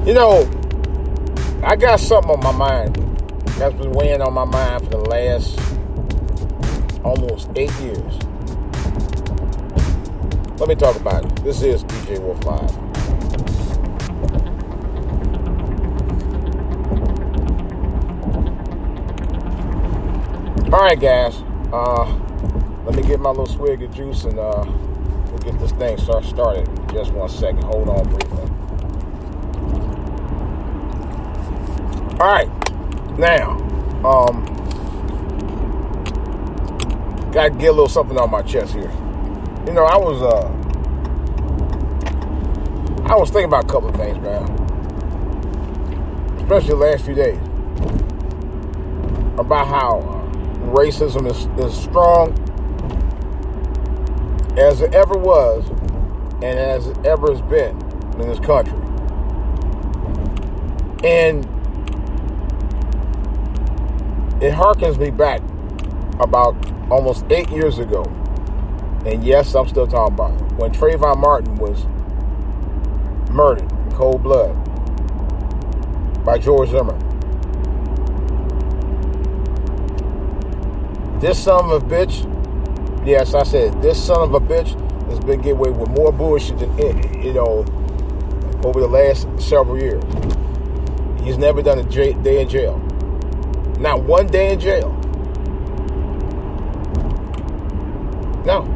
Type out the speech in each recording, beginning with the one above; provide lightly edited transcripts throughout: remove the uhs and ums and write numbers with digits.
You know, I got something on my mind that's been weighing on my mind for the last almost 8 years. Let me talk about it. This is DJ Wolf Live. All right, guys. Let me get my little swig of juice and we'll get this thing started. Just 1 second. Hold on briefly. All right. Now, got to get a little something on my chest here. You know, I was thinking about a couple of things, man. Especially the last few days. About how racism is strong as it ever was and as it ever has been in this country. And it harkens me back about almost 8 years ago. And yes, I'm still talking about it. When Trayvon Martin was murdered in cold blood by George Zimmerman. This son of a bitch, yes, I said, this son of a bitch has been getting away with more bullshit than, over the last several years. He's never done a day in jail. Not one day in jail. No.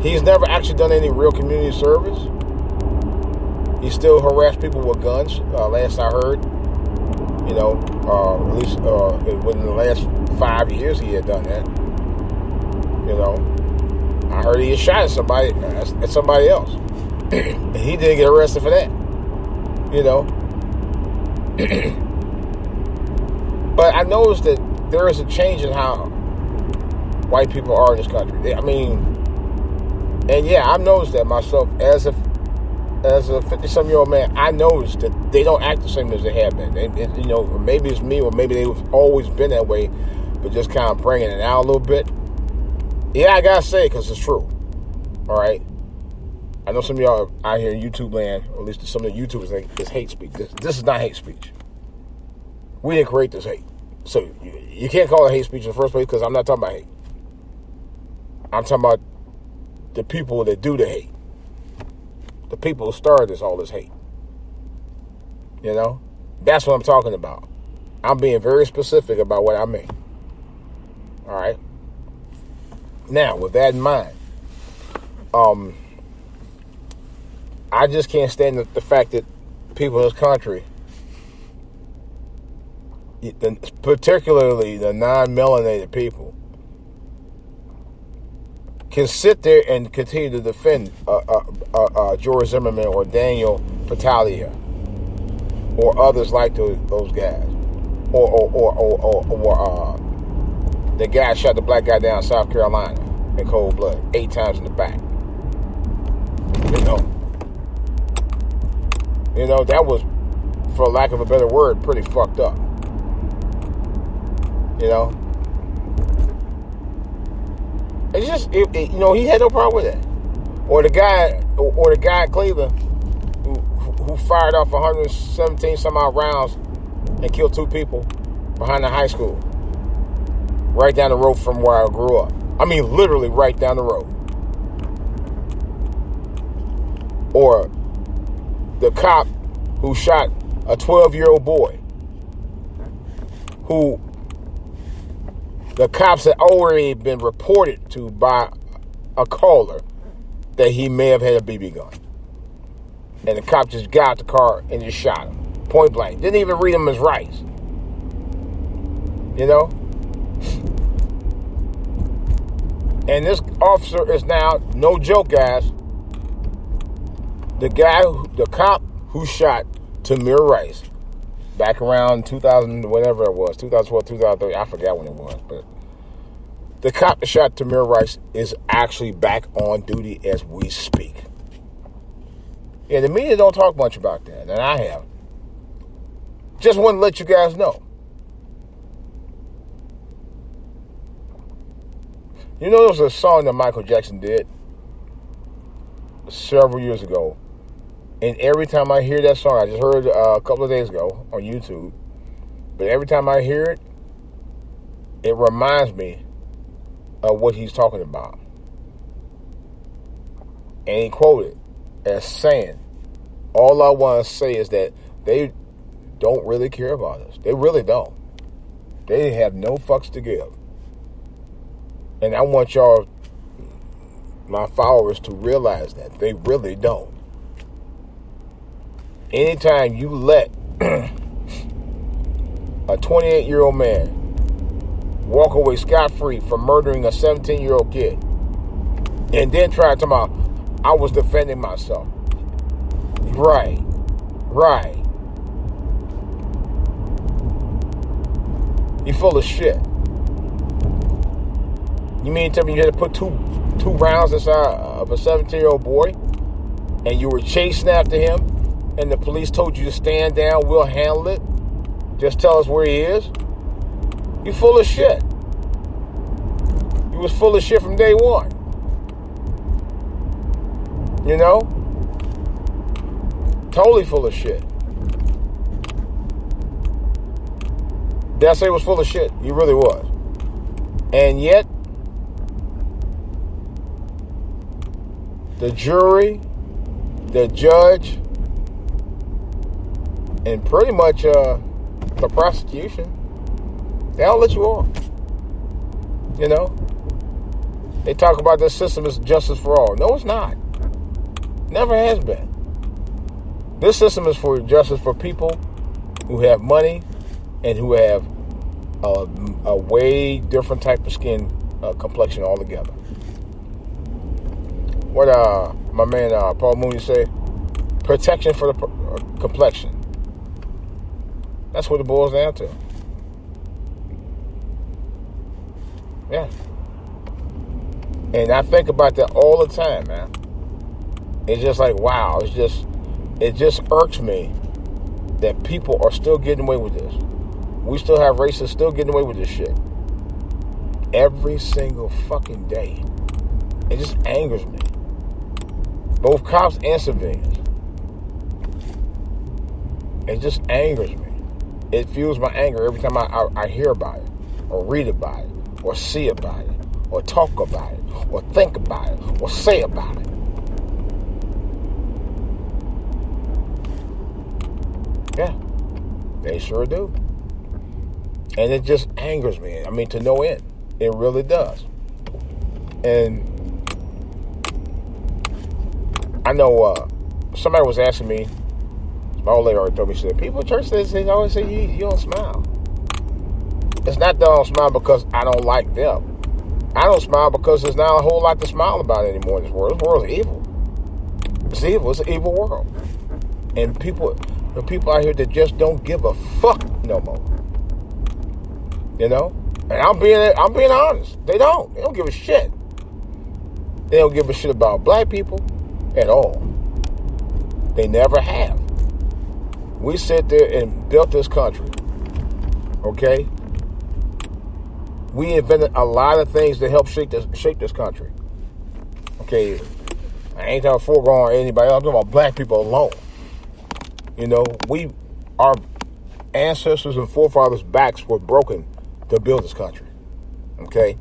He's never actually done any real community service. He still harassed people with guns, last I heard. At least within the last 5 years he had done that. I heard he had shot at somebody else. And he didn't get arrested for that. But I noticed that there is a change in how white people are in this country. And yeah, I've noticed that myself as a 50-some-year-old man. I noticed that they don't act the same as they have been. Maybe it's me, or maybe they've always been that way, but just kind of bringing it out a little bit. Yeah, I gotta say it because it's true. All right. I know some of y'all out here in YouTube land, or at least some of the YouTubers think it's hate speech. This is not hate speech. We didn't create this hate. So you can't call it hate speech in the first place because I'm not talking about hate. I'm talking about the people that do the hate. The people who started all this hate. That's what I'm talking about. I'm being very specific about what I mean. All right. Now, with that in mind, I just can't stand the fact that people in this country, particularly the non-melanated people, can sit there and continue to defend George Zimmerman or Daniel Battaglia or others like those guys, or the guy shot the black guy down in South Carolina in cold blood 8 times in the back. That was, for lack of a better word, pretty fucked up. It's just, he had no problem with that. Or the guy in Cleveland who fired off 117 some odd rounds and killed 2 people behind the high school, right down the road from where I grew up. I mean, literally right down the road. Or the cop who shot a 12-year-old boy, who the cops had already been reported to by a caller that he may have had a BB gun. And the cop just got out the car and just shot him. Point blank. Didn't even read him his rights. And this officer is now, no joke, guys, the cop who shot Tamir Rice back around 2000, whatever it was, 2012, 2013, I forgot when it was, but the cop that shot Tamir Rice is actually back on duty as we speak. Yeah, the media don't talk much about that, and I have. Just want to let you guys know. There was a song that Michael Jackson did several years ago And every time I hear that song, I just heard it a couple of days ago on YouTube, but every time I hear it, it reminds me of what he's talking about. And he quoted as saying, all I want to say is that they don't really care about us. They really don't. They have no fucks to give. And I want y'all, my followers, to realize that they really don't. Anytime you let a 28-year-old man walk away scot-free from murdering a 17-year-old kid and then try to talk about, I was defending myself. Right. You full of shit. You mean to tell me you had to put two rounds inside of a 17-year-old boy and you were chasing after him and the police told you to stand down, we'll handle it, just tell us where he is? You full of shit. You was full of shit from day one. You know? Totally full of shit. Did I say it was full of shit? You really was. And yet, the jury, the judge, and pretty much the prosecution, they all let you off. You know? They talk about this system as justice for all. No, it's not. Never has been. This system is for justice for people who have money and who have a way different type of skin complexion altogether. What my man Paul Mooney say? Protection for the complexion. That's what it boils down to. Yeah. And I think about that all the time, man. It's just like, wow, it just irks me that people are still getting away with this. We still have racists still getting away with this shit. Every single fucking day. It just angers me. Both cops and civilians. It just angers me. It fuels my anger every time I hear about it, or read about it, or see about it, or talk about it, or think about it, or say about it. Yeah, they sure do. And it just angers me. I mean, to no end. It really does. And I know somebody was asking me, my old lady already told me, she said, people at church, they always say you don't smile. It's not that I don't smile because I don't like them. I don't smile because there's not a whole lot to smile about anymore in this world. This world is evil. It's evil. It's an evil world. And the people out here that just don't give a fuck no more. You know? And I'm being honest. They don't give a shit. They don't give a shit about black people at all. They never have. We sit there and built this country. Okay? We invented a lot of things to help shape this country. Okay? I ain't talking foreground anybody else. I'm talking about black people alone. You know, our ancestors and forefathers' backs were broken to build this country. Okay?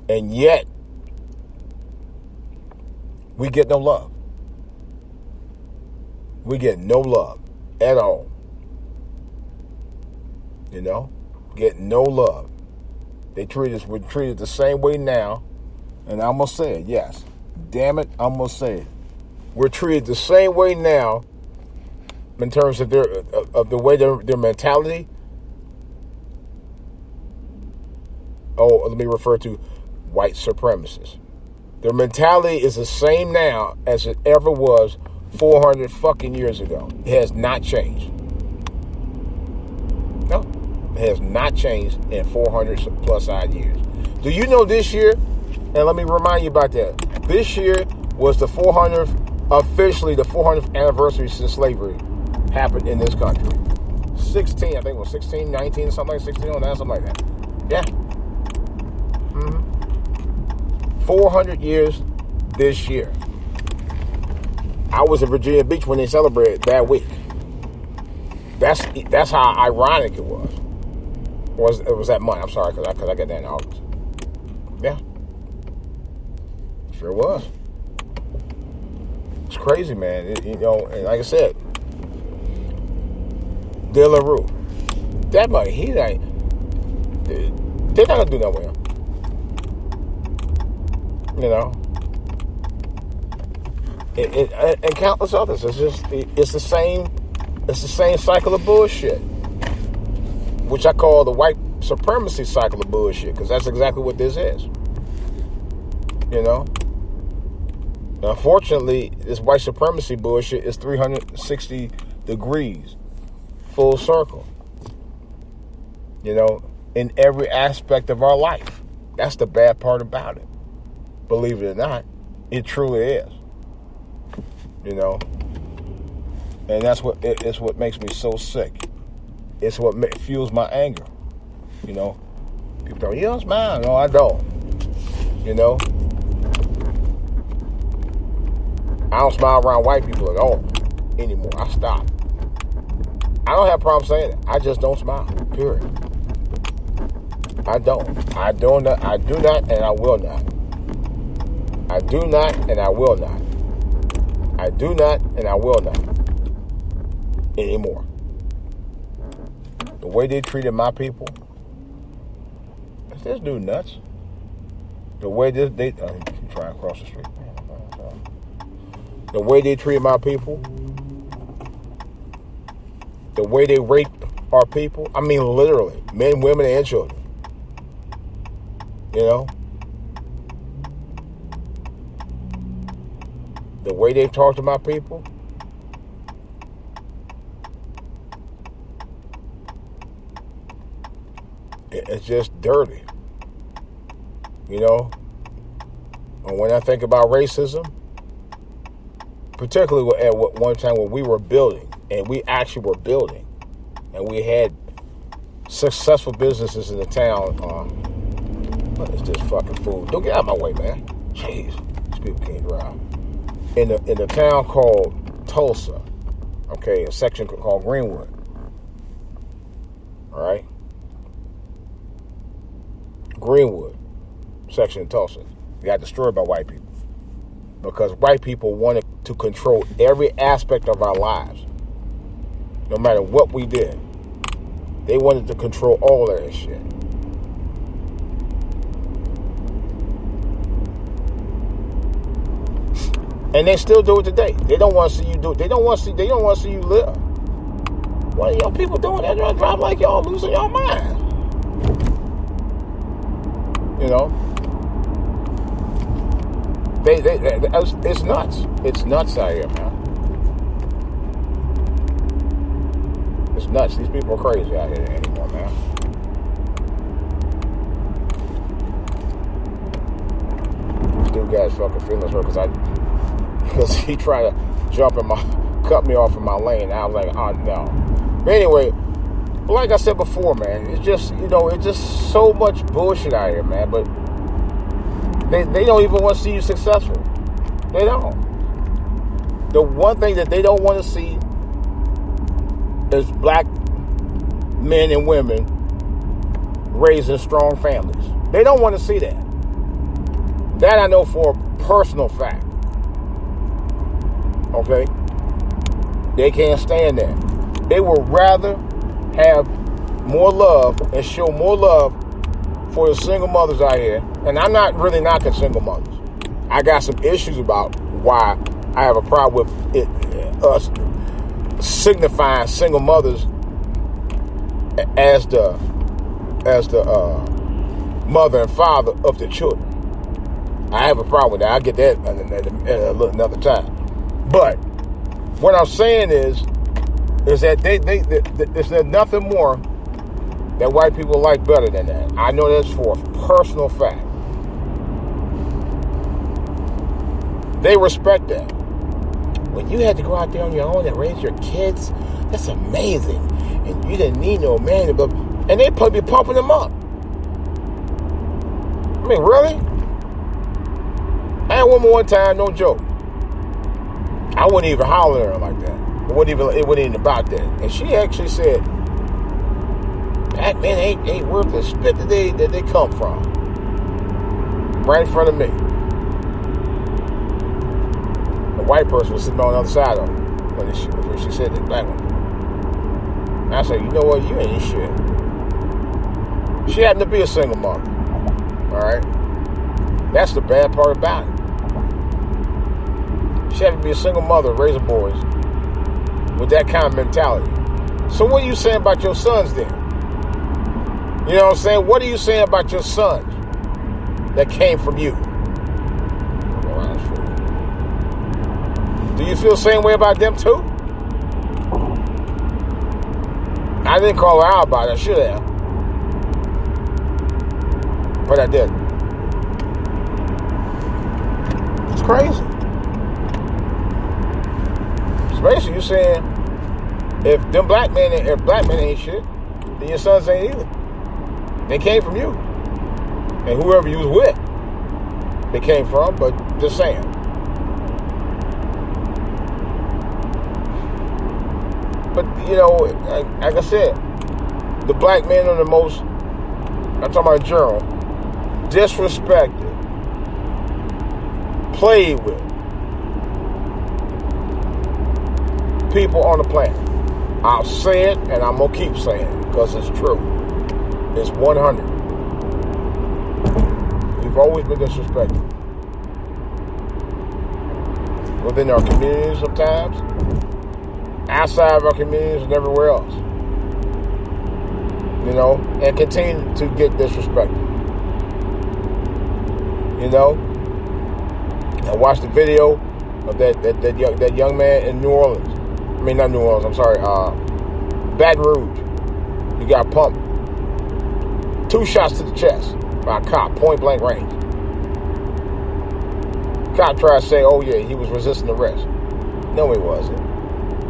And yet, we get no love. We get no love at all. You know? Get no love. We're treated the same way now. And I'm going to say it, yes. Damn it, I'm going to say it. We're treated the same way now in terms of the way their mentality. Oh, let me refer to white supremacists. Their mentality is the same now as it ever was 400 fucking years ago. It has not changed. No, it has not changed in 400 plus odd years. Do you know this year? And let me remind you about that. This year was officially the 400th anniversary since slavery happened in this country. 16, I think it was 16, 19, something like 16, something like that. Yeah. 400 years this year. I was in Virginia Beach when they celebrated that week. That's how ironic it was. It was that month. I'm sorry, because I got that in August. Yeah. Sure was. It's crazy, man. And like I said, De La Rue. That money, they're not going to do nothing with him. And countless others. It's the same cycle of bullshit, which I call the white supremacy cycle of bullshit, because that's exactly what this is. Unfortunately, this white supremacy bullshit is 360 degrees, full circle. In every aspect of our life. That's the bad part about it. Believe it or not, it truly is. And that's it's what makes me so sick. It's what fuels my anger. People go, you don't smile. No, I don't. I don't smile around white people at all anymore. I stopped. I don't have a problem saying it. I just don't smile. Period. I don't. I do not, and I will not. I do not, and I will not. I do not, and I will not. Anymore. The way they treated my people. Is this dude nuts? The way they trying to cross the street. The way they treated my people. The way they rape our people. I mean, literally. Men, women, and children. The way they've talked to my people. It's just dirty. And when I think about racism, particularly at one time when we were building, and we actually were building, and we had successful businesses in the town. What is this fucking food? Don't get out of my way, man. Jeez, these people can't drive. In the town called Tulsa, okay, a section called Greenwood. All right, Greenwood section in Tulsa got destroyed by white people because white people wanted to control every aspect of our lives, no matter what we did. They wanted to control all of that shit. And they still do it today. They don't want to see you do it. They don't want to see you live. What are y'all people doing that? Y'all drive like y'all losing your mind. It's nuts. It's nuts out here, man. It's nuts. These people are crazy out here anymore, man. This dude got his fucking feelings hurt because he tried to cut me off in my lane. I was like, oh no. But anyway, like I said before, man, it's just, it's just so much bullshit out here, man. But they don't even want to see you successful. They don't. The one thing that they don't want to see is black men and women raised in strong families. They don't want to see that. That I know for a personal fact. Okay? They can't stand that. They would rather have more love and show more love for the single mothers out here. And I'm not really knocking single mothers. I got some issues about why I have a problem with us signifying single mothers as the mother and father of the children. I have a problem with that. I'll get that another time. But what I'm saying is that there's nothing more that white people like better than that. I know that's for a personal fact. They respect that. When you had to go out there on your own and raise your kids, that's amazing. And you didn't need no man. And they probably be pumping them up. I mean, really? I had one time, no joke. I wouldn't even holler at her like that. It wasn't even about that. And she actually said, black men ain't worth the spit that they come from. Right in front of me. A white person was sitting on the other side of her when she said that, black one. And I said, you know what, you ain't shit. She happened to be a single mother. Alright? That's the bad part about it. She happened to be a single mother raising boys with that kind of mentality. So what are you saying about your sons then? You know what I'm saying? What are you saying about your sons that came from you? Do you feel the same way about them too? I didn't call her out about it. I should have. But I didn't. It's crazy. So basically you're saying if black men ain't shit, then your sons ain't either. They came from you. And whoever you was with, they came from, but just saying. But, you know, like I said, the black men are the most, I'm talking about in general, disrespected, played with people on the planet. I'll say it, and I'm going to keep saying it, because it's true. It's 100. We've always been disrespected. Within our communities sometimes, outside of our communities and everywhere else. You know, and continue to get disrespected. You know? I watched the video of that young man in New Orleans. I mean, not New Orleans, I'm sorry, Baton Rouge. He got pumped. 2 shots to the chest by a cop, point blank range. Cop tried to say, oh yeah, he was resisting arrest. No, he wasn't.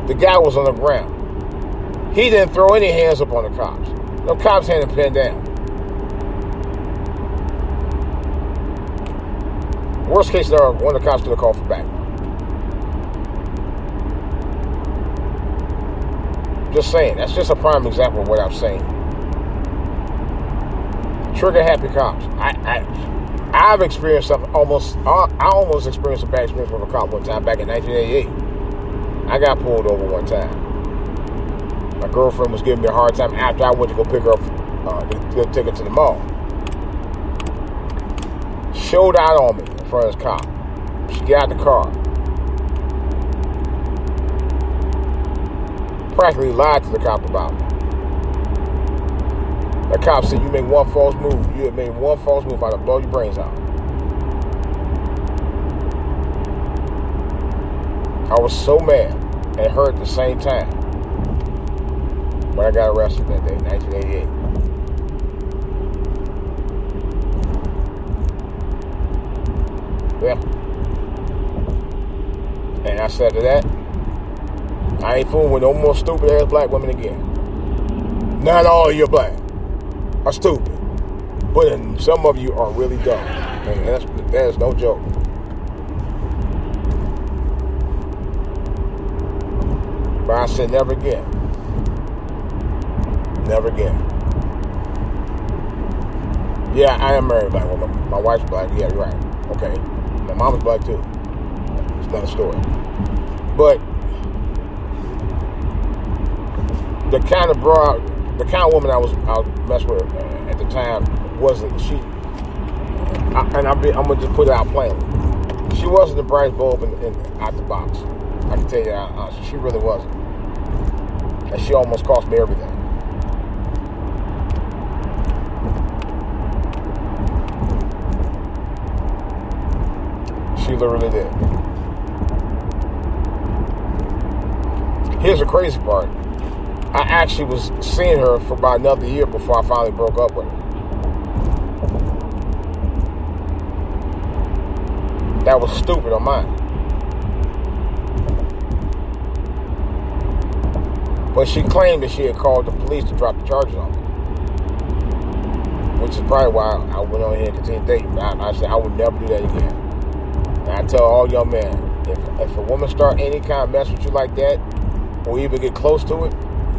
The guy was on the ground. He didn't throw any hands up on the cops. No cops had him pinned down. Worst case scenario, one of the cops could have called for backup. Just saying. That's just a prime example of what I'm saying. Trigger happy cops. I've experienced something I almost experienced a bad experience with a cop one time back in 1988. I got pulled over one time. My girlfriend was giving me a hard time after I went to go pick her up to take her to the mall. Showed out on me in front of this cop. She got out the car. Practically lied to the cop about me. The cop said, you make one false move. You have made one false move, I'll blow your brains out. I was so mad and hurt at the same time when I got arrested that day, 1988. Yeah. And I said to that, I ain't fooling with no more stupid ass black women again. Not all of you black are stupid, but some of you are really dumb. And that's no joke. But I said never again. Never again. Yeah, I am married black woman. My wife's black. Yeah, you're right. Okay. My mama's black too. It's another story. But the kind of woman I was messing with at the time wasn't she. I'm gonna just put it out plainly. She wasn't the brightest bulb out the box. I can tell you that she really wasn't, and she almost cost me everything. She literally did. Here's the crazy part. I actually was seeing her for about another year before I finally broke up with her. That was stupid on mine. But she claimed that she had called the police to drop the charges on me. Which is probably why I went on here and continued dating. I said I would never do that again. And I tell all young men, if a woman start any kind of mess with you like that, or even get close to it,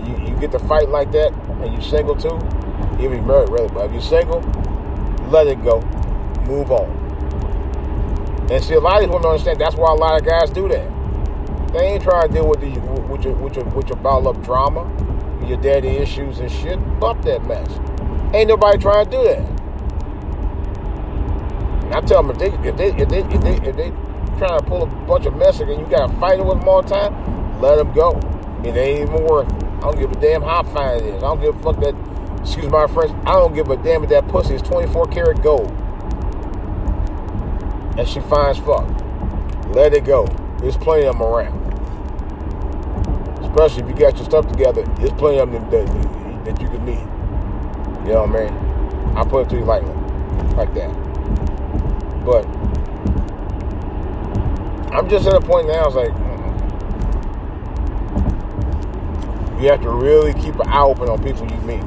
you get to fight like that, and you single too, even if you're married, really, but if you're single, let it go, move on. And see, a lot of these women don't understand. That's why a lot of guys do that. They ain't trying to deal with your bottle up drama, your daddy issues and shit. Bump that mess. Ain't nobody trying to do that. And I tell them if they trying to pull a bunch of mess and you got to fight with them all the time, let them go. It ain't even worth it. I don't give a damn how fine it is. I don't give a fuck that. Excuse my French. I don't give a damn if that pussy is 24 karat gold. And she fine as fuck. Let it go. There's plenty of them around. Especially if you got your stuff together, there's plenty of them that you can meet. You know what I mean? I put it to you lightly. Like that. But I'm just at a point now, it's like, you have to really keep an eye open on people you meet.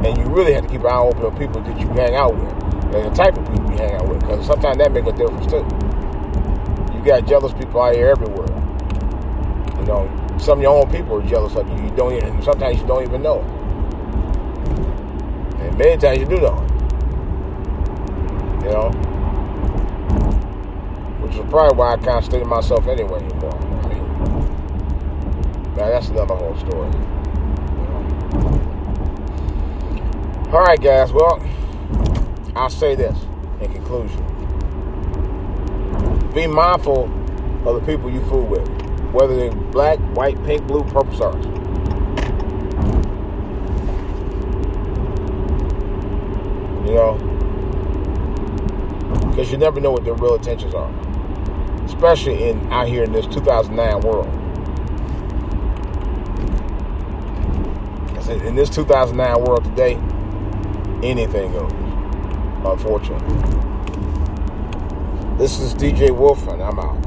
And you really have to keep an eye open on people that you hang out with. And the type of people you hang out with. Because sometimes that makes a difference too. You got jealous people out here everywhere. You know, some of your own people are jealous of you. You don't even, sometimes you don't even know it. And many times you do know it. You know? Which is probably why I kind of stay to myself anyway anymore. I mean, now that's another whole story. You know? Alright guys, well, I'll say this in conclusion. Be mindful of the people you fool with. Whether they're black, white, pink, blue, purple, stars. You know? Because you never know what their real intentions are. Especially out here in this 2009 world. In this 2009 world today, anything goes. Unfortunately. This is DJ Wolf, and I'm out.